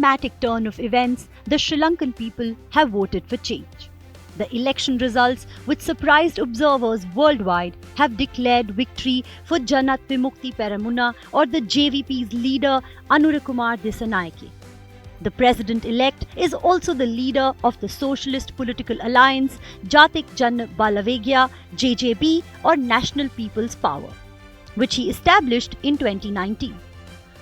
dramatic turn of events, the Sri Lankan people have voted for change. The election results, which surprised observers worldwide, have declared victory for Janat Vimukti Peramuna, or the JVP's leader Anurakumar Dissanayake. The president-elect is also the leader of the Socialist Political Alliance Jatik Jan Balavegya JJB, or National People's Power, which he established in 2019.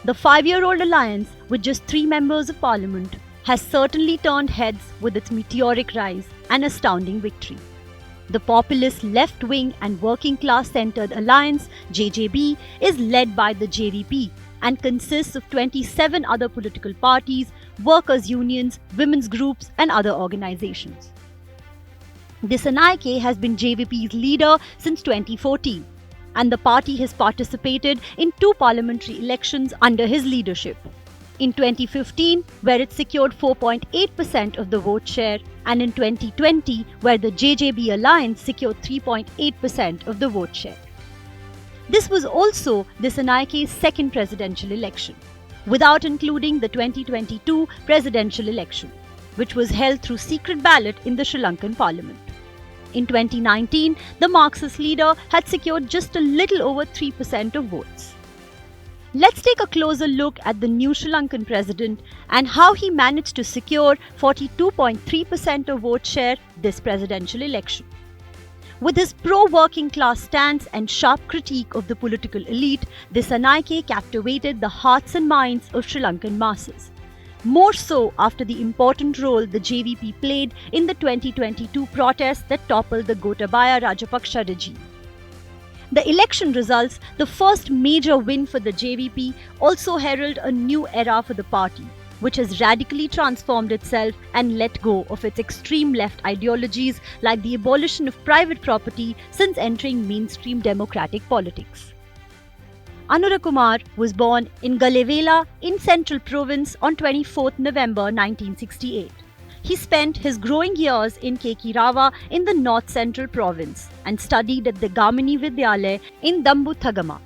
The 5-year-old alliance, with just 3 members of parliament, has certainly turned heads with its meteoric rise and astounding victory. The populist left-wing and working-class centred alliance JJB is led by the JVP and consists of 27 other political parties, workers' unions, women's groups and other organizations. Dissanayake has been JVP's leader since 2014, and the party has participated in 2 parliamentary elections under his leadership. In 2015, where it secured 4.8% of the vote share, and in 2020, where the JJB alliance secured 3.8% of the vote share. This was also Disanayake's second presidential election, without including the 2022 presidential election, which was held through secret ballot in the Sri Lankan parliament. In 2019, the Marxist leader had secured just a little over 3% of votes. Let's take a closer look at the new Sri Lankan president and how he managed to secure 42.3% of vote share this presidential election. With his pro-working class stance and sharp critique of the political elite, Dissanayake captivated the hearts and minds of Sri Lankan masses. More so after the important role the JVP played in the 2022 protests that toppled the Gotabaya Rajapaksa regime. The election results, the first major win for the JVP, also herald a new era for the party, which has radically transformed itself and let go of its extreme left ideologies like the abolition of private property since entering mainstream democratic politics. Anurakumar was born in Galevela in Central Province on 24th November 1968. He spent his growing years in Kekirawa in the North Central Province and studied at the Gamini Vidyalaya in Dambuthagama.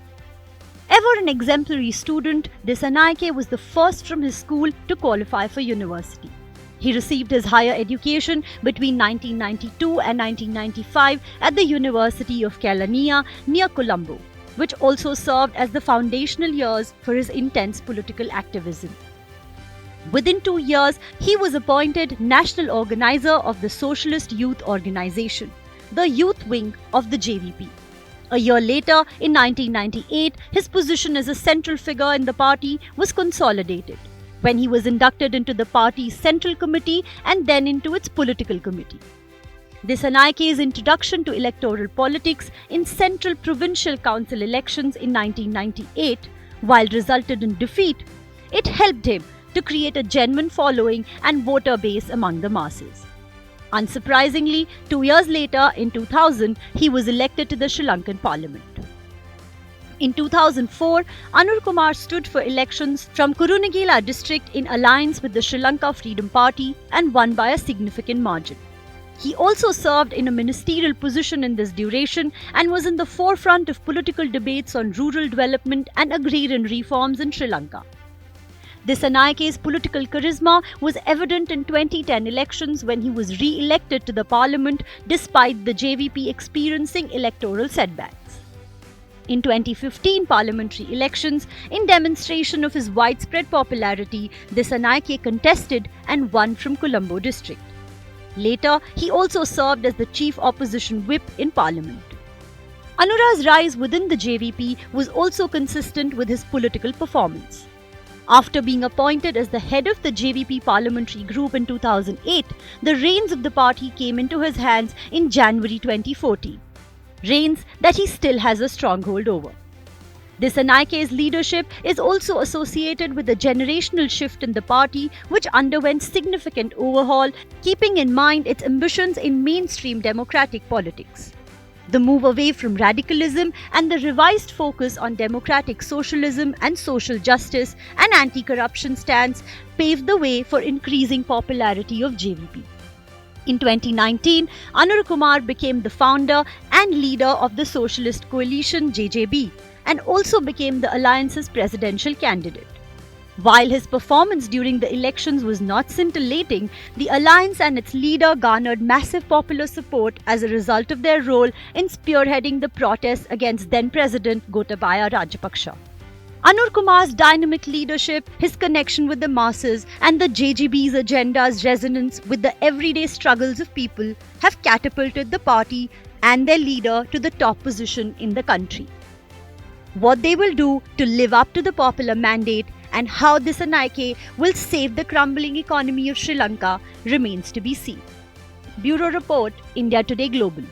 Ever an exemplary student, Dissanayake was the first from his school to qualify for university. He received his higher education between 1992 and 1995 at the University of Kelaniya near Colombo, which also served as the foundational years for his intense political activism. Within 2 years, he was appointed national organizer of the Socialist Youth Organization, the youth wing of the JVP. A year later, in 1998, his position as a central figure in the party was consolidated, when he was inducted into the party's central committee and then into its political committee. Disanayake's introduction to electoral politics in central provincial council elections in 1998, while resulted in defeat, it helped him to create a genuine following and voter base among the masses. Unsurprisingly, 2 years later, in 2000, he was elected to the Sri Lankan parliament. In 2004, Anurakumar stood for elections from Kurunegala district in alliance with the Sri Lanka Freedom Party and won by a significant margin. He also served in a ministerial position in this duration and was in the forefront of political debates on rural development and agrarian reforms in Sri Lanka. Disanayake's political charisma was evident in 2010 elections when he was re-elected to the parliament despite the JVP experiencing electoral setbacks. In 2015 parliamentary elections, in demonstration of his widespread popularity, Dissanayake contested and won from Colombo district. Later, he also served as the chief opposition whip in parliament. Anura's rise within the JVP was also consistent with his political performance. After being appointed as the head of the JVP parliamentary group in 2008, the reins of the party came into his hands in January 2014, reins that he still has a stronghold over. Disanayake's leadership is also associated with a generational shift in the party which underwent significant overhaul, keeping in mind its ambitions in mainstream democratic politics. The move away from radicalism and the revised focus on democratic socialism and social justice and anti-corruption stance paved the way for increasing popularity of JVP. In 2019, Anurakumar became the founder and leader of the Socialist Coalition JJB and also became the alliance's presidential candidate. While his performance during the elections was not scintillating, the alliance and its leader garnered massive popular support as a result of their role in spearheading the protests against then President Gotabaya Rajapaksa. Anur Kumar's dynamic leadership, his connection with the masses, and the JGB's agenda's resonance with the everyday struggles of people have catapulted the party and their leader to the top position in the country. What they will do to live up to the popular mandate and how Dissanayake will save the crumbling economy of Sri Lanka remains to be seen. Bureau Report, India Today Global.